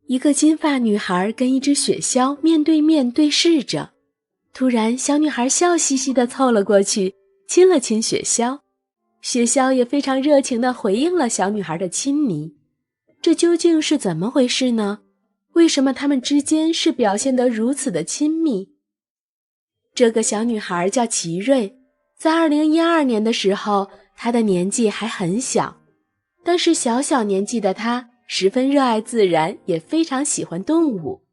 一个金发女孩跟一只雪鸮面对面对视着，突然小女孩笑嘻嘻地凑了过去，亲了亲雪鸮。雪鸮也非常热情地回应了小女孩的亲昵。这究竟是怎么回事呢？为什么他们之间是表现得如此的亲密？这个小女孩叫齐瑞，在2012年的时候，她的年纪还很小，但是小小年纪的她十分热爱自然，也非常喜欢动物。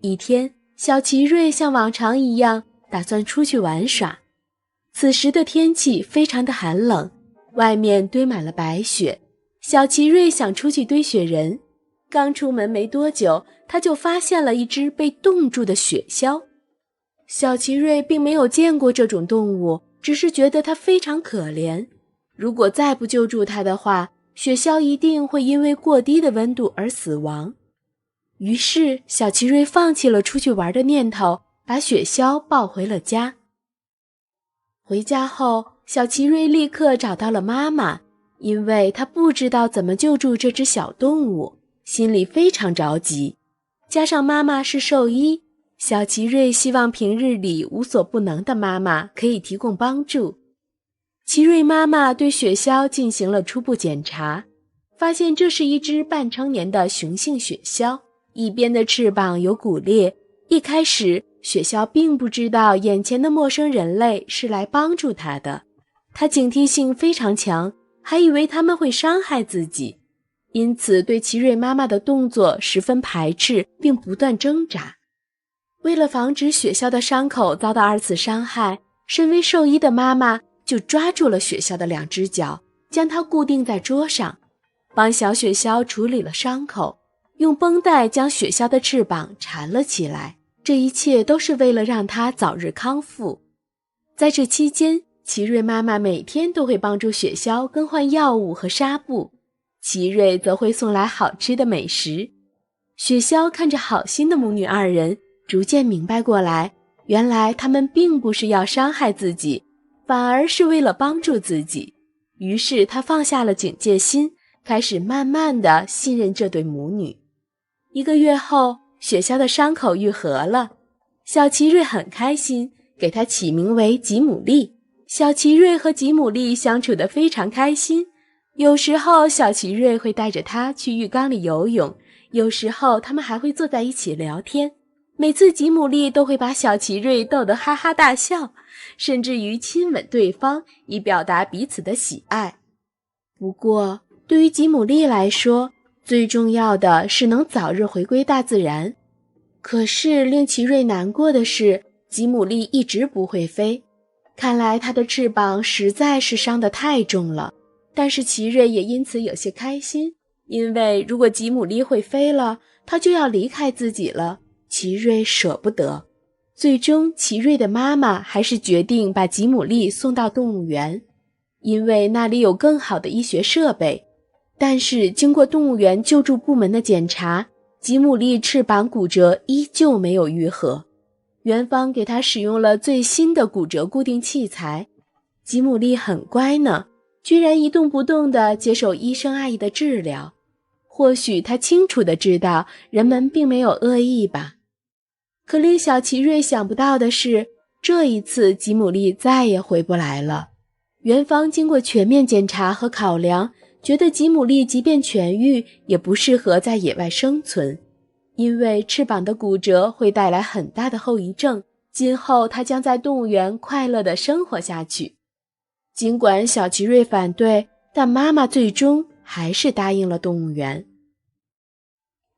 一天，小齐瑞像往常一样打算出去玩耍。此时的天气非常的寒冷，外面堆满了白雪。小齐瑞想出去堆雪人，刚出门没多久，他就发现了一只被冻住的雪鸮。小齐瑞并没有见过这种动物，只是觉得它非常可怜。如果再不救助它的话，雪鸮一定会因为过低的温度而死亡。于是，小齐瑞放弃了出去玩的念头，把雪鸮抱回了家。回家后，小齐瑞立刻找到了妈妈，因为他不知道怎么救助这只小动物，心里非常着急。加上妈妈是兽医，小齐瑞希望平日里无所不能的妈妈可以提供帮助。齐瑞妈妈对雪鸮进行了初步检查，发现这是一只半成年的雄性雪鸮，一边的翅膀有骨裂。一开始，雪鸮并不知道眼前的陌生人类是来帮助它的，它警惕性非常强，还以为他们会伤害自己，因此对齐瑞妈妈的动作十分排斥，并不断挣扎。为了防止雪鸮的伤口遭到二次伤害，身为兽医的妈妈就抓住了雪鸮的两只脚，将它固定在桌上，帮小雪鸮处理了伤口，用绷带将雪鸮的翅膀缠了起来。这一切都是为了让它早日康复。在这期间，齐瑞妈妈每天都会帮助雪鸮更换药物和纱布，齐瑞则会送来好吃的美食。雪鸮看着好心的母女二人，逐渐明白过来，原来他们并不是要伤害自己，反而是为了帮助自己。于是他放下了警戒心，开始慢慢地信任这对母女。1个月后，雪鸮的伤口愈合了，小齐瑞很开心，给它起名为吉姆利。小齐瑞和吉姆利相处得非常开心，有时候小齐瑞会带着它去浴缸里游泳，有时候他们还会坐在一起聊天。每次吉姆利都会把小齐瑞逗得哈哈大笑，甚至于亲吻对方，以表达彼此的喜爱。不过，对于吉姆利来说，最重要的是能早日回归大自然。可是令齐瑞难过的是，吉姆利一直不会飞，看来他的翅膀实在是伤得太重了。但是齐瑞也因此有些开心，因为如果吉姆利会飞了，他就要离开自己了，齐瑞舍不得。最终，齐瑞的妈妈还是决定把吉姆利送到动物园，因为那里有更好的医学设备。但是经过动物园救助部门的检查，吉姆利翅膀骨折依旧没有愈合。园方给他使用了最新的骨折固定器材，吉姆利很乖呢，居然一动不动地接受医生阿姨的治疗。或许他清楚地知道人们并没有恶意吧。可令小齐瑞想不到的是，这一次吉姆利再也回不来了。园方经过全面检查和考量，觉得吉姆利即便痊愈，也不适合在野外生存，因为翅膀的骨折会带来很大的后遗症，今后他将在动物园快乐地生活下去。尽管小齐瑞反对，但妈妈最终还是答应了动物园。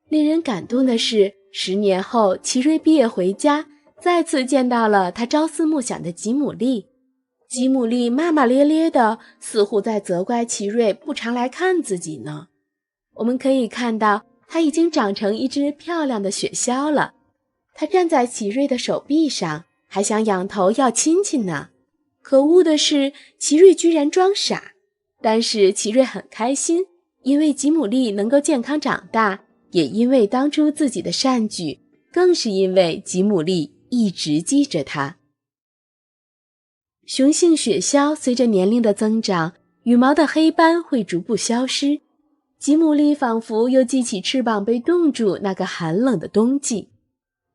令人感动的是，10年后，齐瑞毕业回家，再次见到了他朝思暮想的吉姆利。吉姆利骂骂咧咧的，似乎在责怪齐瑞不常来看自己呢。我们可以看到，他已经长成一只漂亮的雪鸮了。他站在齐瑞的手臂上，还想仰头要亲亲呢。可恶的是，齐瑞居然装傻。但是齐瑞很开心，因为吉姆利能够健康长大，也因为当初自己的善举，更是因为吉姆利一直记着他。雄性雪鸮随着年龄的增长，羽毛的黑斑会逐步消失。吉姆利仿佛又记起翅膀被冻住那个寒冷的冬季，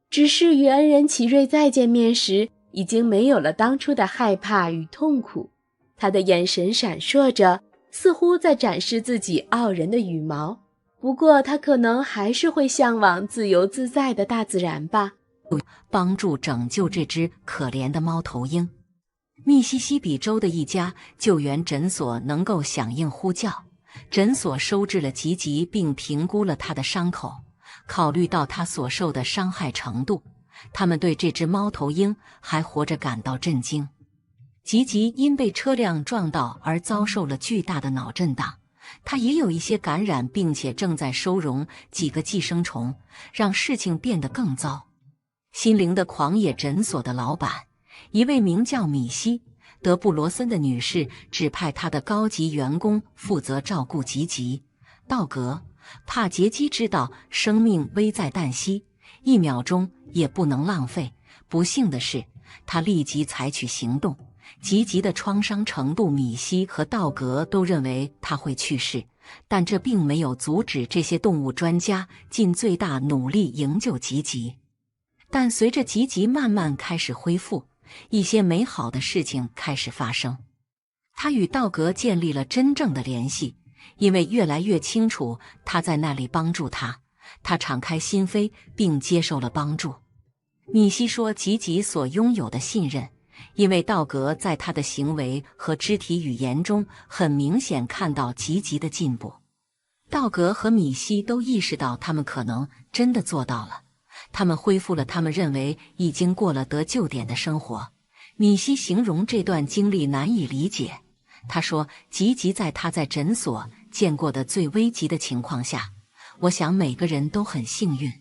只是与恩人奇瑞再见面时，已经没有了当初的害怕与痛苦。他的眼神闪烁着，似乎在展示自己傲人的羽毛。不过他可能还是会向往自由自在的大自然吧。帮助拯救这只可怜的猫头鹰。密西西比州的一家救援诊所能够响应呼叫，诊所收治了吉吉，并评估了他的伤口。考虑到他所受的伤害程度，他们对这只猫头鹰还活着感到震惊。吉吉因被车辆撞到而遭受了巨大的脑震荡，他也有一些感染，并且正在收容几个寄生虫，让事情变得更糟。心灵的狂野诊所的老板，一位名叫米西·德布罗森的女士，指派她的高级员工负责照顾吉吉。道格怕杰基知道生命危在旦夕，1秒钟也不能浪费。不幸的是，他立即采取行动。吉吉的创伤程度，米西和道格都认为他会去世，但这并没有阻止这些动物专家尽最大努力营救吉吉。但随着吉吉慢慢开始恢复，一些美好的事情开始发生。他与道格建立了真正的联系，因为越来越清楚他在那里帮助他，他敞开心扉并接受了帮助。米西说吉吉所拥有的信任，因为道格在他的行为和肢体语言中很明显看到吉吉的进步。道格和米西都意识到他们可能真的做到了，他们恢复了他们认为已经过了得救点的生活。米西形容这段经历难以理解，他说吉吉在他在诊所见过的最危急的情况下，我想每个人都很幸运，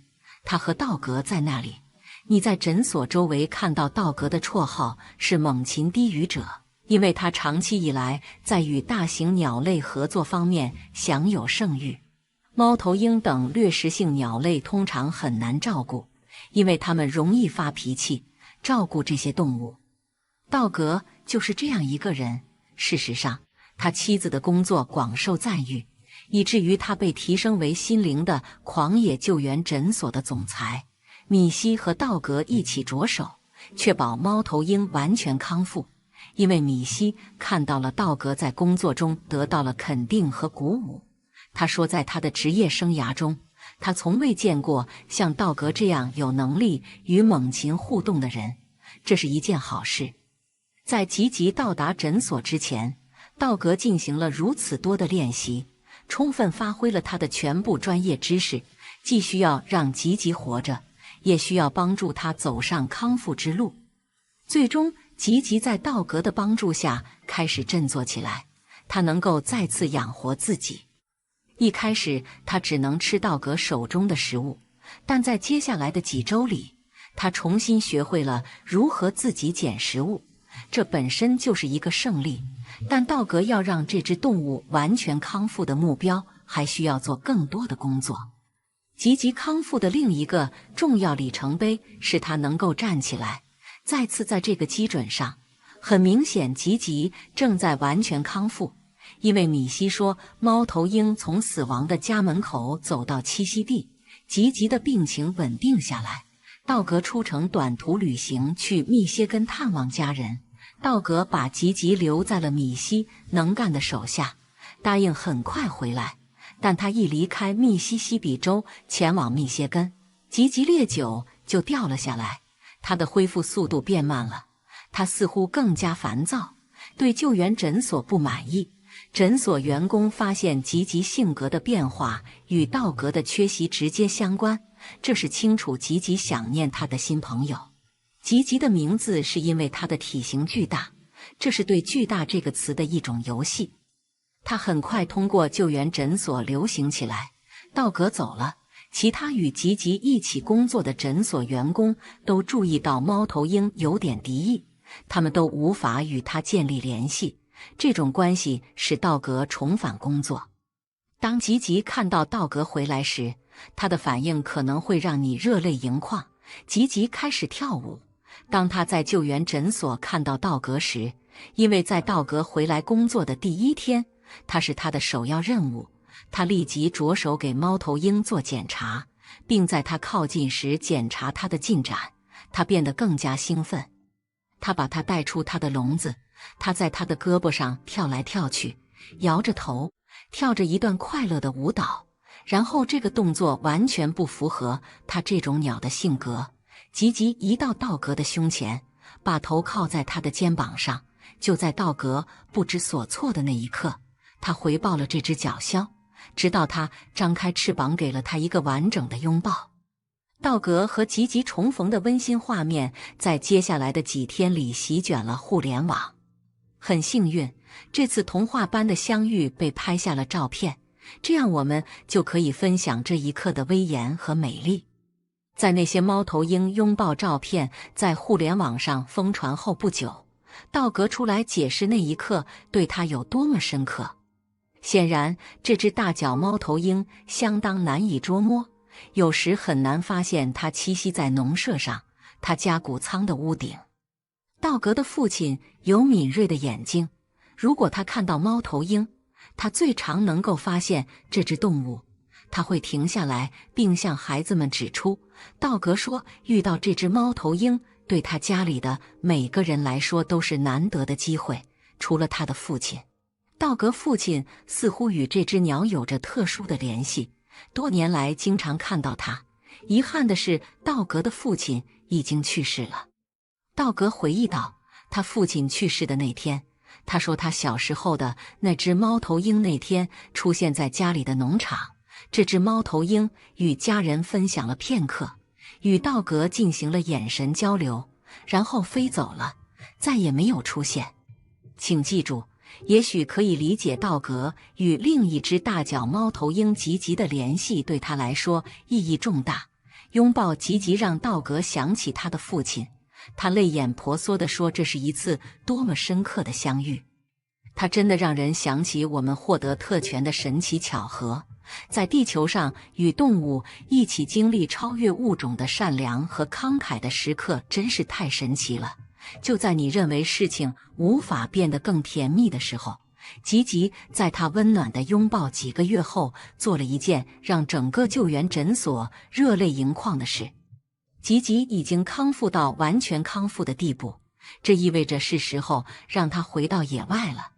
他和道格在那里。你在诊所周围看到道格的绰号是猛禽低语者，因为他长期以来在与大型鸟类合作方面享有盛誉。猫头鹰等掠食性鸟类通常很难照顾，因为它们容易发脾气。照顾这些动物，道格就是这样一个人。事实上，他妻子的工作广受赞誉，以至于他被提升为心灵的狂野救援诊所的总裁。米西和道格一起着手，确保猫头鹰完全康复，因为米西看到了道格在工作中得到了肯定和鼓舞。他说在他的职业生涯中，他从未见过像道格这样有能力与猛禽互动的人，这是一件好事。在吉吉到达诊所之前，道格进行了如此多的练习，充分发挥了他的全部专业知识，既需要让吉吉活着，也需要帮助他走上康复之路。最终，吉吉在道格的帮助下开始振作起来，他能够再次养活自己。一开始，他只能吃道格手中的食物，但在接下来的几周里，他重新学会了如何自己捡食物。这本身就是一个胜利，但道格要让这只动物完全康复的目标，还需要做更多的工作。吉吉康复的另一个重要里程碑是他能够站起来。再次在这个基准上，很明显吉吉正在完全康复，因为米西说猫头鹰从死亡的家门口走到栖息地，吉吉的病情稳定下来。道格出程短途旅行去密歇根探望家人，道格把吉吉留在了米西能干的手下，答应很快回来。但他一离开密西西比州前往密歇根，吉吉烈酒就掉了下来，他的恢复速度变慢了，他似乎更加烦躁，对救援诊所不满意。诊所员工发现吉吉性格的变化与道格的缺席直接相关，这是清楚吉吉想念他的新朋友。吉吉的名字是因为他的体型巨大，这是对巨大这个词的一种游戏。他很快通过救援诊所流行起来。道格走了，其他与吉吉一起工作的诊所员工都注意到猫头鹰有点敌意，他们都无法与他建立联系。这种关系使道格重返工作。当吉吉看到道格回来时，他的反应可能会让你热泪盈眶。吉吉开始跳舞。当他在救援诊所看到道格时，因为在道格回来工作的第一天，他是他的首要任务，他立即着手给猫头鹰做检查，并在它靠近时检查它的进展。他变得更加兴奋。他把它带出他的笼子，他在他的胳膊上跳来跳去，摇着头，跳着一段快乐的舞蹈。然后这个动作完全不符合他这种鸟的性格。吉吉移到道格的胸前，把头靠在他的肩膀上。就在道格不知所措的那一刻，他回报了这只角鸮，直到他张开翅膀给了他一个完整的拥抱。道格和吉吉重逢的温馨画面在接下来的几天里席卷了互联网。很幸运，这次童话般的相遇被拍下了照片，这样我们就可以分享这一刻的威严和美丽。在那些猫头鹰拥抱照片在互联网上疯传后不久，道格出来解释那一刻对他有多么深刻。显然，这只大角猫头鹰相当难以捉摸，有时很难发现它栖息在农舍上，它家谷仓的屋顶。道格的父亲有敏锐的眼睛，如果他看到猫头鹰，他最常能够发现这只动物。他会停下来并向孩子们指出，道格说遇到这只猫头鹰对他家里的每个人来说都是难得的机会，除了他的父亲。道格父亲似乎与这只鸟有着特殊的联系，多年来经常看到它。遗憾的是，道格的父亲已经去世了。道格回忆道，他父亲去世的那天，他说他小时候的那只猫头鹰那天出现在家里的农场。这只猫头鹰与家人分享了片刻，与道格进行了眼神交流，然后飞走了，再也没有出现。请记住，也许可以理解道格与另一只大角猫头鹰吉吉的联系对他来说意义重大。拥抱吉吉让道格想起他的父亲，他泪眼婆娑地说，这是一次多么深刻的相遇。它真的让人想起我们获得特权的神奇巧合，在地球上与动物一起经历超越物种的善良和慷慨的时刻真是太神奇了。就在你认为事情无法变得更甜蜜的时候，吉吉在他温暖的拥抱几个月后做了一件让整个救援诊所热泪盈眶的事。吉吉已经康复到完全康复的地步，这意味着是时候让他回到野外了。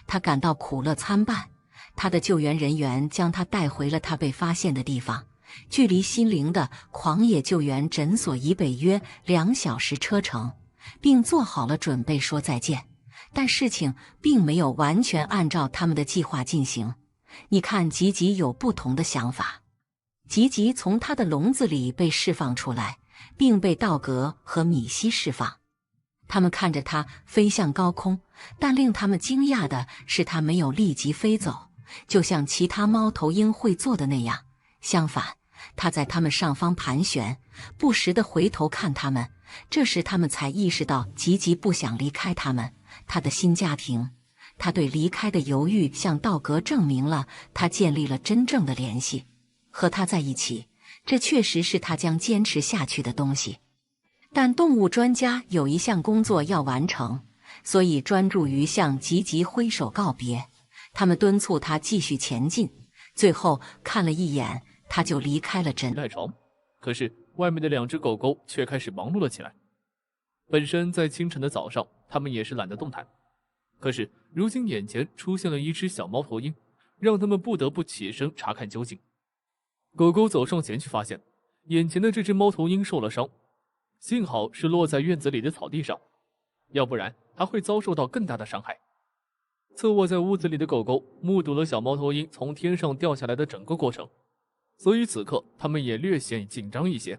他感到苦乐参半，他的救援人员将他带回了他被发现的地方，距离心灵的狂野救援诊所以北约2小时车程，并做好了准备说再见。但事情并没有完全按照他们的计划进行。你看，吉吉有不同的想法。吉吉从他的笼子里被释放出来，并被道格和米西释放。他们看着他飞向高空，但令他们惊讶的是，他没有立即飞走，就像其他猫头鹰会做的那样。相反，他在他们上方盘旋，不时地回头看他们。这时他们才意识到吉吉不想离开他们，他的新家庭。他对离开的犹豫向道格证明了他建立了真正的联系，和他在一起，这确实是他将坚持下去的东西。但动物专家有一项工作要完成，所以专注于向吉吉挥手告别。他们敦促他继续前进，最后看了一眼，他就离开了诊。赖床，可是外面的2只狗狗却开始忙碌了起来。本身在清晨的早上，它们也是懒得动弹，可是如今眼前出现了一只小猫头鹰，让他们不得不起身查看究竟。狗狗走上前去，发现眼前的这只猫头鹰受了伤，幸好是落在院子里的草地上，要不然还会遭受到更大的伤害。侧卧在屋子里的狗狗目睹了小猫头鹰从天上掉下来的整个过程，所以此刻它们也略显紧张一些。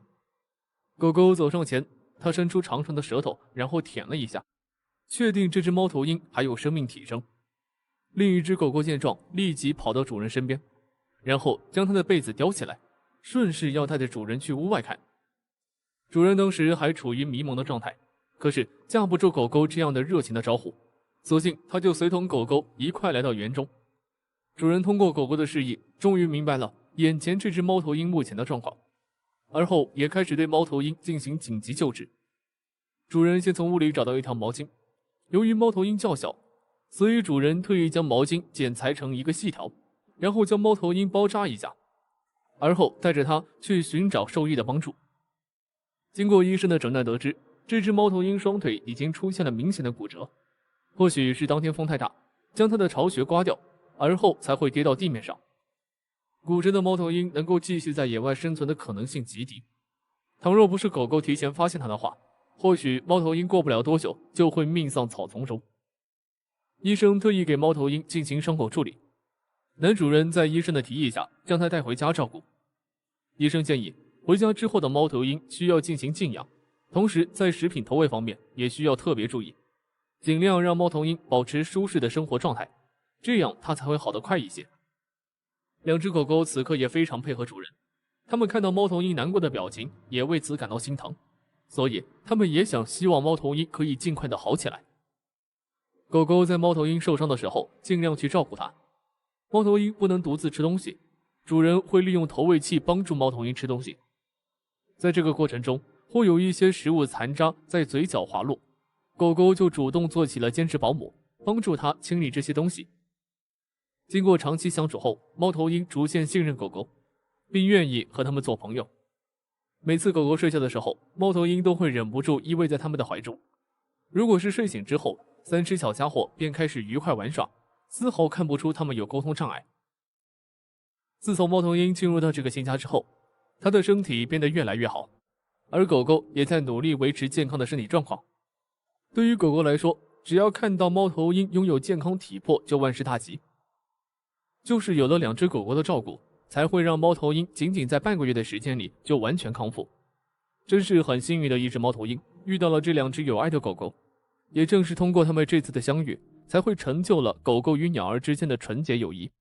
狗狗走上前，它伸出长长的舌头，然后舔了一下，确定这只猫头鹰还有生命体征。另一只狗狗见状，立即跑到主人身边，然后将它的被子叼起来，顺势要带着主人去屋外看。主人当时还处于迷茫的状态，可是架不住狗狗这样的热情的招呼，索性他就随同狗狗一块来到园中。主人通过狗狗的示意，终于明白了眼前这只猫头鹰目前的状况，而后也开始对猫头鹰进行紧急救治。主人先从屋里找到一条毛巾，由于猫头鹰较小，所以主人特意将毛巾剪裁成一个细条，然后将猫头鹰包扎一下，而后带着它去寻找兽医的帮助。经过医生的诊断得知，这只猫头鹰双腿已经出现了明显的骨折，或许是当天风太大，将它的巢穴刮掉，而后才会跌到地面上。骨折的猫头鹰能够继续在野外生存的可能性极低，倘若不是狗狗提前发现它的话，或许猫头鹰过不了多久就会命丧草丛中。医生特意给猫头鹰进行伤口处理，男主人在医生的提议下将它带回家照顾。医生建议回家之后的猫头鹰需要进行静养，同时在食品投喂方面也需要特别注意，尽量让猫头鹰保持舒适的生活状态，这样它才会好得快一些。两只狗狗此刻也非常配合主人，它们看到猫头鹰难过的表情，也为此感到心疼，所以它们也希望猫头鹰可以尽快的好起来。狗狗在猫头鹰受伤的时候尽量去照顾它，猫头鹰不能独自吃东西，主人会利用投喂器帮助猫头鹰吃东西。在这个过程中，会有一些食物残渣在嘴角滑落，狗狗就主动做起了兼职保姆，帮助它清理这些东西。经过长期相处后，猫头鹰逐渐信任狗狗，并愿意和它们做朋友。每次狗狗睡觉的时候，猫头鹰都会忍不住依偎在它们的怀中。如果是睡醒之后，三只小家伙便开始愉快玩耍，丝毫看不出它们有沟通障碍。自从猫头鹰进入到这个新家之后，它的身体变得越来越好，而狗狗也在努力维持健康的身体状况。对于狗狗来说，只要看到猫头鹰拥有健康体魄就万事大吉。就是有了两只狗狗的照顾，才会让猫头鹰仅仅在半个月的时间里就完全康复。真是很幸运的一只猫头鹰遇到了这两只有爱的狗狗，也正是通过它们这次的相遇，才会成就了狗狗与鸟儿之间的纯洁友谊。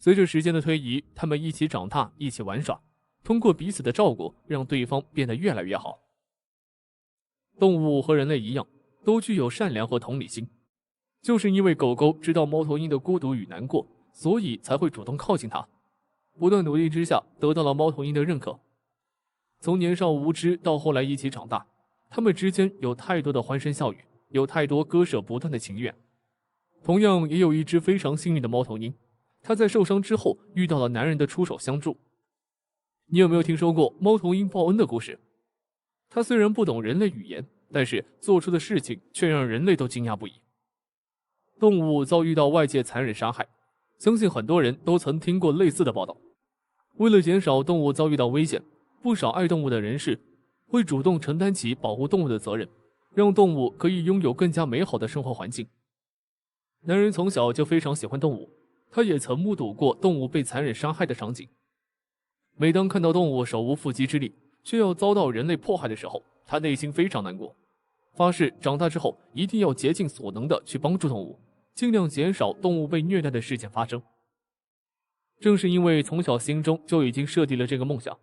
随着时间的推移，它们一起长大，一起玩耍，通过彼此的照顾，让对方变得越来越好。动物和人类一样，都具有善良和同理心。就是因为狗狗知道猫头鹰的孤独与难过，所以才会主动靠近它。不断努力之下，得到了猫头鹰的认可。从年少无知到后来一起长大，他们之间有太多的欢声笑语，有太多割舍不断的情缘。同样，也有一只非常幸运的猫头鹰，它在受伤之后遇到了男人的出手相助。你有没有听说过猫头鹰报恩的故事？它虽然不懂人类语言，但是做出的事情却让人类都惊讶不已。动物遭遇到外界残忍杀害，相信很多人都曾听过类似的报道。为了减少动物遭遇到危险，不少爱动物的人士会主动承担起保护动物的责任，让动物可以拥有更加美好的生活环境。男人从小就非常喜欢动物，他也曾目睹过动物被残忍杀害的场景。每当看到动物手无缚鸡之力，却要遭到人类迫害的时候，他内心非常难过，发誓长大之后一定要竭尽所能的去帮助动物，尽量减少动物被虐待的事件发生。正是因为从小心中就已经设定了这个梦想，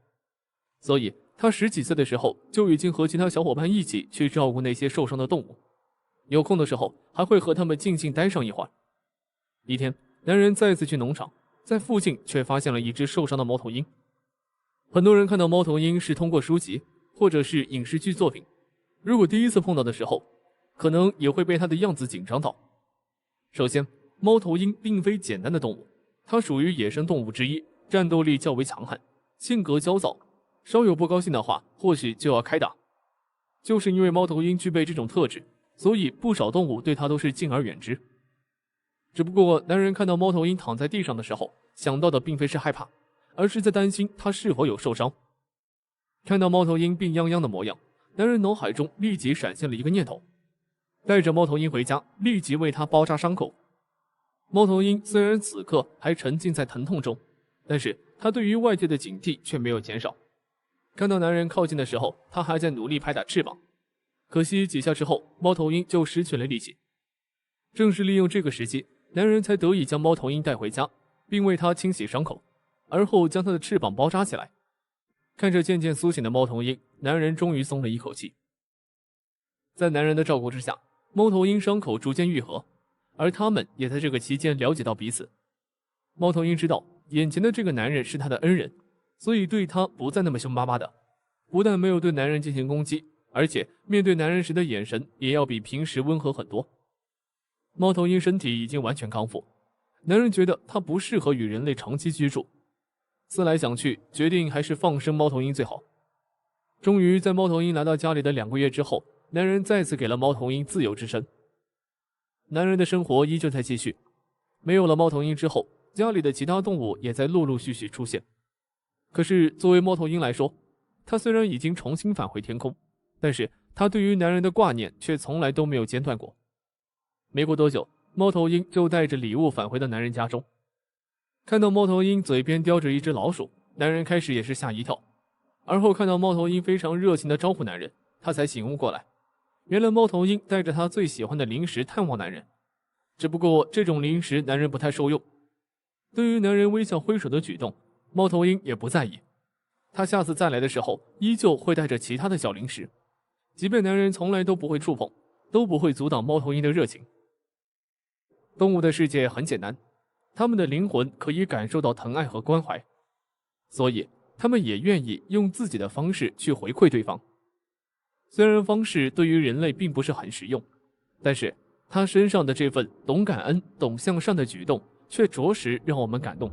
所以他10几岁的时候就已经和其他小伙伴一起去照顾那些受伤的动物，有空的时候还会和他们静静待上一会儿。一天，男人再次去农场，在附近却发现了一只受伤的猫头鹰。很多人看到猫头鹰是通过书籍或者是影视剧作品，如果第一次碰到的时候，可能也会被它的样子紧张到。首先，猫头鹰并非简单的动物，它属于野生动物之一，战斗力较为强悍，性格焦躁，稍有不高兴的话，或许就要开打。就是因为猫头鹰具备这种特质，所以不少动物对它都是敬而远之。只不过，男人看到猫头鹰躺在地上的时候，想到的并非是害怕，而是在担心它是否有受伤。看到猫头鹰病殃殃的模样，男人脑海中立即闪现了一个念头，带着猫头鹰回家，立即为它包扎伤口。猫头鹰虽然此刻还沉浸在疼痛中，但是它对于外界的警惕却没有减少。看到男人靠近的时候，它还在努力拍打翅膀，可惜几下之后，猫头鹰就失去了力气。正是利用这个时机，男人才得以将猫头鹰带回家，并为它清洗伤口，而后将它的翅膀包扎起来。看着渐渐苏醒的猫头鹰，男人终于松了一口气。在男人的照顾之下，猫头鹰伤口逐渐愈合，而他们也在这个期间了解到彼此。猫头鹰知道眼前的这个男人是他的恩人，所以对他不再那么凶巴巴的，不但没有对男人进行攻击，而且面对男人时的眼神也要比平时温和很多。猫头鹰身体已经完全康复，男人觉得它不适合与人类长期居住，思来想去，决定还是放生猫头鹰最好。终于在猫头鹰来到家里的2个月之后，男人再次给了猫头鹰自由之身。男人的生活依旧在继续，没有了猫头鹰之后，家里的其他动物也在陆陆续续出现。可是作为猫头鹰来说，它虽然已经重新返回天空，但是它对于男人的挂念却从来都没有间断过。没过多久，猫头鹰就带着礼物返回到男人家中。看到猫头鹰嘴边叼着一只老鼠，男人开始也是吓一跳，而后看到猫头鹰非常热情地招呼男人，他才醒悟过来，原来猫头鹰带着他最喜欢的零食探望男人。只不过这种零食男人不太受用。对于男人微笑挥手的举动，猫头鹰也不在意，他下次再来的时候依旧会带着其他的小零食，即便男人从来都不会触碰，都不会阻挡猫头鹰的热情。动物的世界很简单，他们的灵魂可以感受到疼爱和关怀，所以他们也愿意用自己的方式去回馈对方。虽然方式对于人类并不是很实用，但是他身上的这份懂感恩、懂向善的举动却着实让我们感动。